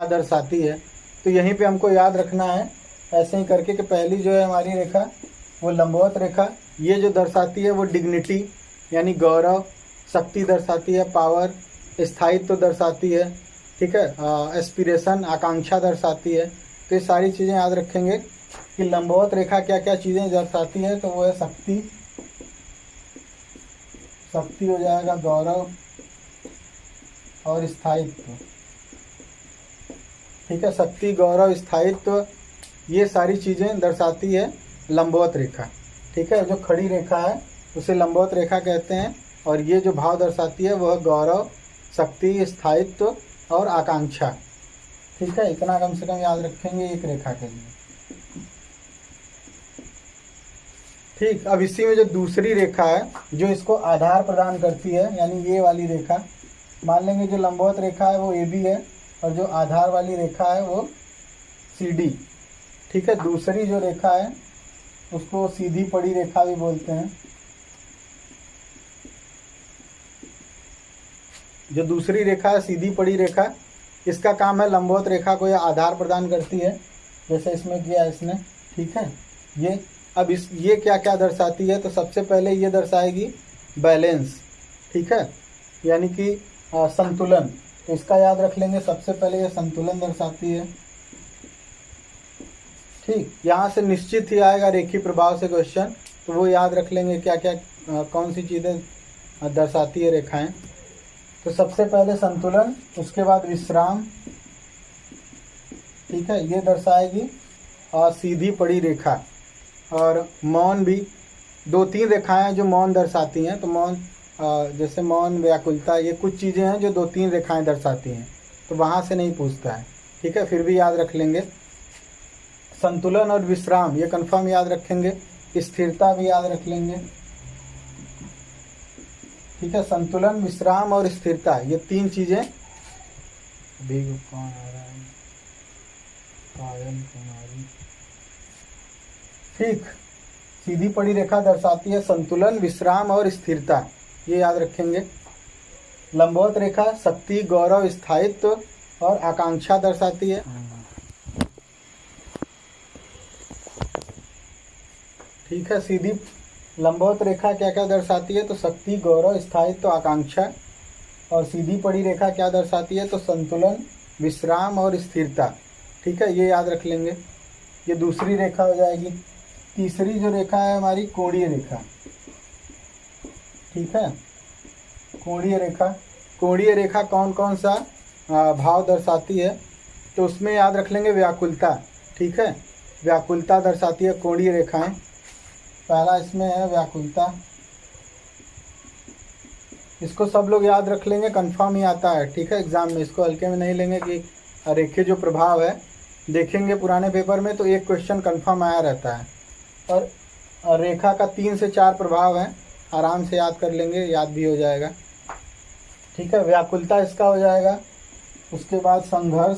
दर्शाती है। तो यहीं पे हमको याद रखना है ऐसे ही करके कि पहली जो है हमारी रेखा वो लंबवत रेखा, ये जो दर्शाती है वो डिग्निटी यानी गौरव, शक्ति दर्शाती है, पावर, स्थायित्व तो दर्शाती है, ठीक है, एस्पिरेशन आकांक्षा दर्शाती है। तो ये सारी चीज़ें याद रखेंगे कि लंबवत रेखा क्या क्या चीज़ें दर्शाती है। तो वो है शक्ति, शक्ति हो जाएगा, गौरव और स्थायित्व, ठीक है, शक्ति गौरव स्थायित्व ये सारी चीज़ें दर्शाती है लंबवत रेखा, ठीक है। जो खड़ी रेखा है उसे लंबवत रेखा कहते हैं, और ये जो भाव दर्शाती है वह गौरव, शक्ति, स्थायित्व और आकांक्षा, ठीक है। इतना कम से कम याद रखेंगे एक रेखा के लिए, ठीक। अब इसी में जो दूसरी रेखा है जो इसको आधार प्रदान करती है, यानी ये वाली रेखा, मान लेंगे जो लंबवत रेखा है वो AB है और जो आधार वाली रेखा है वो CD, ठीक है। दूसरी जो रेखा है उसको सीधी पड़ी रेखा भी बोलते हैं। जो दूसरी रेखा है सीधी पड़ी रेखा, इसका काम है लंबवत रेखा को यह आधार प्रदान करती है, जैसे इसमें किया इसने, ठीक है। ये अब ये क्या क्या दर्शाती है, तो सबसे पहले ये दर्शाएगी बैलेंस, ठीक है, यानी कि संतुलन। तो इसका याद रख लेंगे, सबसे पहले ये संतुलन दर्शाती है, ठीक। यहाँ से निश्चित ही आएगा रेखीय प्रभाव से क्वेश्चन, तो वो याद रख लेंगे क्या क्या कौन सी चीज़ें दर्शाती है रेखाएं। तो सबसे पहले संतुलन, उसके बाद विश्राम, ठीक है, ये दर्शाएगी, और सीधी पड़ी रेखा और मौन भी। 2-3 रेखाएं जो मौन दर्शाती हैं, तो मौन जैसे मौन, व्याकुलता, ये कुछ चीज़ें हैं जो 2-3 रेखाएं दर्शाती हैं, तो वहाँ से नहीं पूछता है, ठीक है, फिर भी याद रख लेंगे। संतुलन और विश्राम ये कंफर्म याद रखेंगे, स्थिरता भी याद रख लेंगे, ठीक है। संतुलन, विश्राम और स्थिरता ये 3 चीजें। अभी कौन आ रहा है, पायल कुमारी, ठीक। सीधी पड़ी रेखा दर्शाती है संतुलन, विश्राम और स्थिरता, ये याद रखेंगे। लंबवत रेखा शक्ति, गौरव, स्थायित्व और आकांक्षा दर्शाती है, ठीक है। सीधी लंबवत रेखा क्या क्या दर्शाती है, तो शक्ति, गौरव, स्थायित्व, आकांक्षा। और सीधी पड़ी रेखा क्या दर्शाती है, तो संतुलन, विश्राम और स्थिरता, ठीक है, ये याद रख लेंगे। ये दूसरी रेखा हो जाएगी। तीसरी जो रेखा है हमारी कोणीय रेखा, ठीक है, कोणीय रेखा। कोणीय रेखा कौन कौन सा भाव दर्शाती है, तो उसमें याद रख लेंगे व्याकुलता, ठीक है, व्याकुलता दर्शाती है कोणीय रेखाएं। पहला इसमें है व्याकुलता, इसको सब लोग याद रख लेंगे, कंफर्म ही आता है, ठीक है, एग्जाम में इसको हल्के में नहीं लेंगे कि रेखीय जो प्रभाव है, देखेंगे पुराने पेपर में तो एक क्वेश्चन कंफर्म आया रहता है। और रेखा का 3 से 4 प्रभाव है, आराम से याद कर लेंगे, याद भी हो जाएगा, ठीक है। व्याकुलता इसका हो जाएगा, उसके बाद संघर्ष,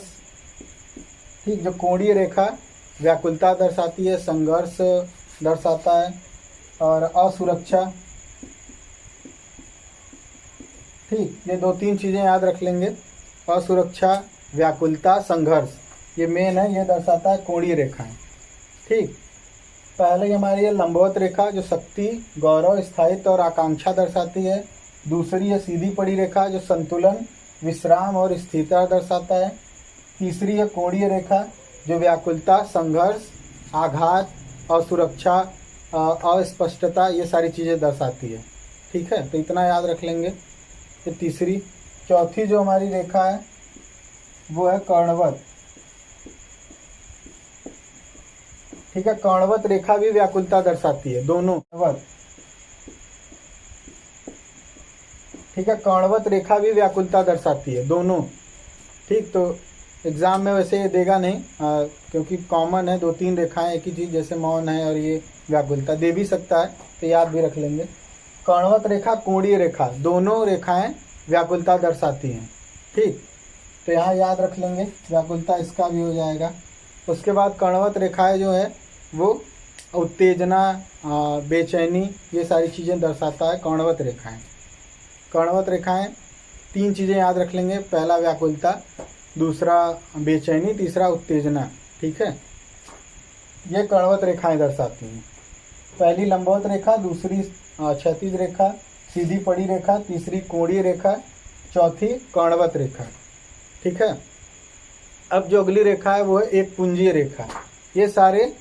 ठीक। जो कोणीय रेखा व्याकुलता दर्शाती है, संघर्ष दर्शाता है, और असुरक्षा, ठीक। ये 2-3 चीज़ें याद रख लेंगे, असुरक्षा, व्याकुलता, संघर्ष, ये मेन है, ये दर्शाता है कोणीय रेखाएं, ठीक। पहले हमारी है लंबवत रेखा जो शक्ति, गौरव, स्थायित्व और आकांक्षा दर्शाती है। दूसरी है सीधी पड़ी रेखा जो संतुलन, विश्राम और स्थिरता दर्शाता है। तीसरी है कोणीय रेखा जो व्याकुलता, संघर्ष, आघात, असुरक्षा, अस्पष्टता ये सारी चीज़ें दर्शाती है, ठीक है। तो इतना याद रख लेंगे, ये तीसरी। चौथी जो हमारी रेखा है वो है कर्णवत, ठीक है। कर्णवत रेखा भी व्याकुलता दर्शाती है, दोनों कर्णवत, ठीक है। कर्णवत रेखा भी व्याकुलता दर्शाती है, दोनों, ठीक। तो एग्जाम में वैसे ये देगा नहीं क्योंकि कॉमन है, 2-3 रेखाएं एक ही चीज़, जैसे मौन है और ये व्याकुलता दे भी सकता है, तो याद भी रख लेंगे। कर्णवत रेखा, कोणीय रेखा, दोनों रेखाएं व्याकुलता दर्शाती हैं, ठीक। तो यहाँ याद रख लेंगे, व्याकुलता इसका भी हो जाएगा। उसके बाद कर्णवत रेखाएं जो है वो उत्तेजना, बेचैनी ये सारी चीज़ें दर्शाता है कर्णवत रेखाएं। कर्णवत रेखाएं 3 चीज़ें याद रख लेंगे, पहला व्याकुलता, दूसरा बेचैनी, तीसरा उत्तेजना। ठीक है, ये कणवत रेखाएं दर्शाती हैं। पहली लंबवत रेखा, दूसरी क्षैतिज रेखा, सीधी पड़ी रेखा, तीसरी कोणीय रेखा, चौथी कणवत रेखा। ठीक है, अब जो अगली रेखा है वो है एक पुंजीय रेखा। ये सारे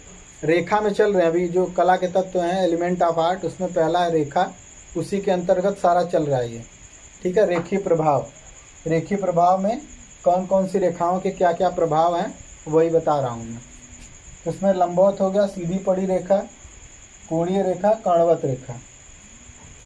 रेखा में चल रहे हैं। अभी जो कला के तत्व हैं, एलिमेंट ऑफ आर्ट, उसमें पहला है रेखा, उसी के अंतर्गत सारा चल रहा है ये। ठीक है, रेखीय प्रभाव। रेखीय प्रभाव में कौन कौन सी रेखाओं के क्या क्या प्रभाव हैं वही बता रहा हूँ मैं। इसमें लंबवत हो गया, सीधी पड़ी रेखा, कोणीय रेखा, कणवत रेखा।